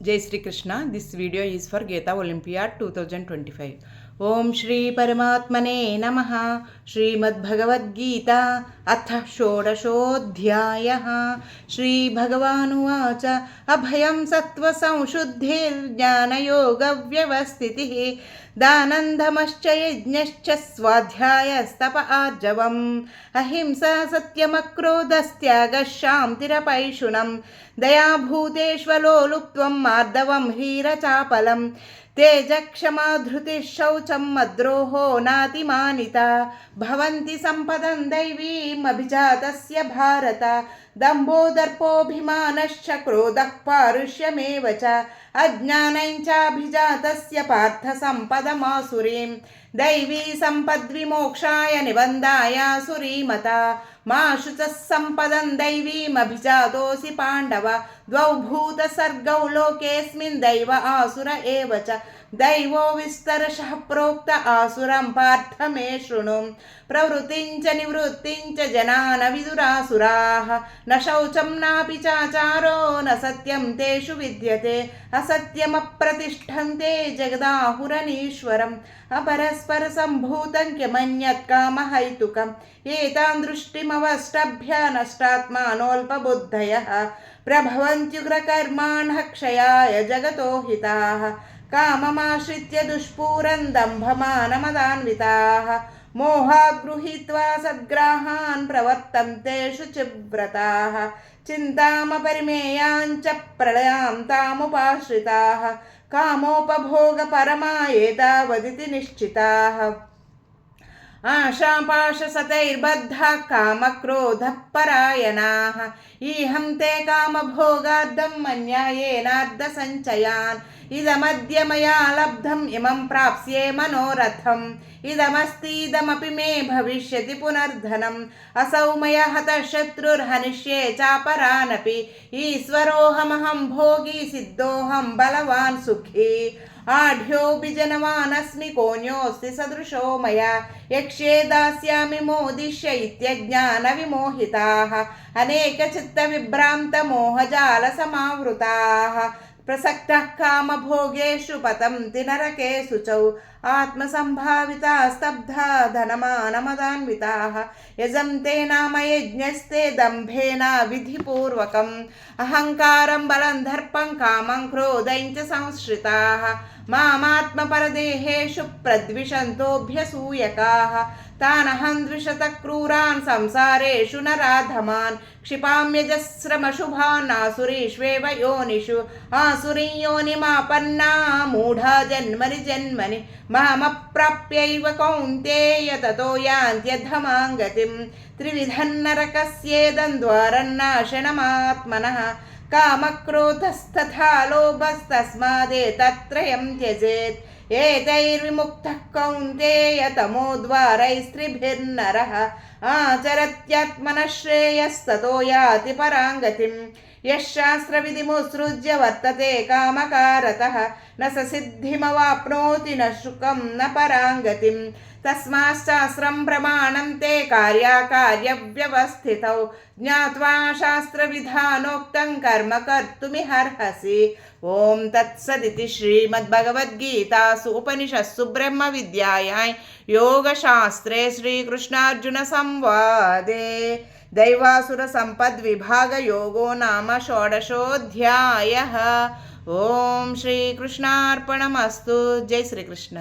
Jai Sri Krishna. This video is for Gita Olympiad 2025. ओम श्री परमात्मने नमः। श्रीमद्भगवद्गीता अथ षोडशोऽध्यायः। श्रीभगवानुवाच अभयं सत्त्वसंशुद्धिर्ज्ञानयोगव्यवस्थितिः दानन्दमश्च यज्ञश्च स्वाध्यायस्तप आर्जवम् अहिंसा सत्यमक्रोधस्त्यागः शान्तिरपैशुनम् दयाभूतेष्वलोलुप्त्वं मार्दवं ह्रीरचापलम् तेजक्षमा धृतिः शौचं मद्रोहो नातिमानिता भवन्ति सम्पदं दैवीम् अभिजातस्य भारत दम्भो दर्पोऽभिमानश्च क्रोधः पारुष्यमेव च अज्ञानं चाभिजातस्य पार्थ सम्पदमासुरीं दैवी सम्पद्विमोक्षाय निबन्धाय सुरीमता मा शुचः सम्पदं दैवीमभिजातोऽसि पाण्डव द्वौ भूतसर्गौ लोकेऽस्मिन् दैव आसुर एव च दैवो विस्तरशः प्रोक्त आसुरं पार्थ मे शृणु प्रवृत्तिं च निवृत्तिं च जना न विदुरासुराः न शौचं नापि चाचारो न सत्यं तेषु विद्यते असत्यमप्रतिष्ठन्ते जगदाहुरनीश्वरम् अपरस्परसम्भूतं किमन्यत् कामहैतुकम् एतां दृष्टिमवष्टभ्य नष्टात्मानोऽल्पबुद्धयः प्रभवन्त्युग्रकर्माणः क्षयाय जगतो हिताः काममाश्रित्य दुष्पूरन् दम्भमानमदान्विताः मोहात् गृहीत्वा सद्ग्राहान् प्रवर्तन्ते शुचिव्रताः चिन्तामपरिमेयाञ्च प्रलयान्तामुपाश्रिताः कामोपभोगपरमा एतावदिति निश्चिताः आशापाशसतैर्बद्धा कामक्रोधपरायणाः ईहं ते कामभोगार्थं मन्यायेनार्धसञ्चयान् इदमद्य मया लब्धम् इमं प्राप्स्ये मनोरथम् इदमस्तीदमपि मे भविष्यति पुनर्धनम् असौ मया हतः शत्रुर्हनिष्ये चापरानपि ईश्वरोऽहमहं भोगी सिद्धोऽहं बलवान् सुखी आढ्योऽपि जनवानस्मि कोऽन्योऽस्ति सदृशो मया यक्ष्ये दास्यामि मोदिष्य इत्यज्ञानविमोहिताः अनेकचित्तविभ्रान्तमोहजालसमावृताः प्रसक्तः कामभोगेषु पतन्ति नरके शुचौ आत्मसम्भाविता स्तब्धा धनमानमदान्विताः यजन्ते नाम यज्ञस्ते दम्भेन विधिपूर्वकम् अहङ्कारं बलं दर्पं कामं क्रोधं च संश्रिताः मामात्मपरदेहेषु प्रद्विषन्तोऽभ्यसूयकाः तानहं द्विषतः क्रूरान् संसारेषु नराधमान् क्षिपाम्यजस्रमशुभान् आसुरीष्वेव योनिषु आसुरीयोनिमापन्ना मूढा जन्मनि जन्मनि मामप्राप्यैव कौन्तेय ततो यान्त्यधमां गतिं त्रिविधं नरकस्येदन्द्वारन्नाशनमात्मनः कामक्रोधस्तथा लोभस्तस्मादेतत्त्रयं त्यजेत् एतैर्विमुक्तः कौन्तेय तमोद्वारैस्त्रिभिर्नरः आचरत्यात्मनः श्रेयस्ततो याति परां गतिम् यः शास्त्रविधिमुत्सृज्य वर्तते कामकारतः न स सिद्धिमवाप्नोति न सुखं न परां गतिम् तस्माच्छास्त्रं प्रमाणं ते कार्याकार्यव्यवस्थितौ ज्ञात्वा शास्त्रविधानोक्तं कर्म कर्तुमिहर्हसि ओम तत्सदिति श्रीमद्भगवद्गीतासु उपनिषत्सु ब्रह्मविद्यायां योगशास्त्रे श्रीकृष्णार्जुनसंवादे दैवासुरसम्पद्विभागयोगो नाम षोडशोऽध्यायः। ओम श्रीकृष्णार्पणमस्तु। जय श्रीकृष्ण।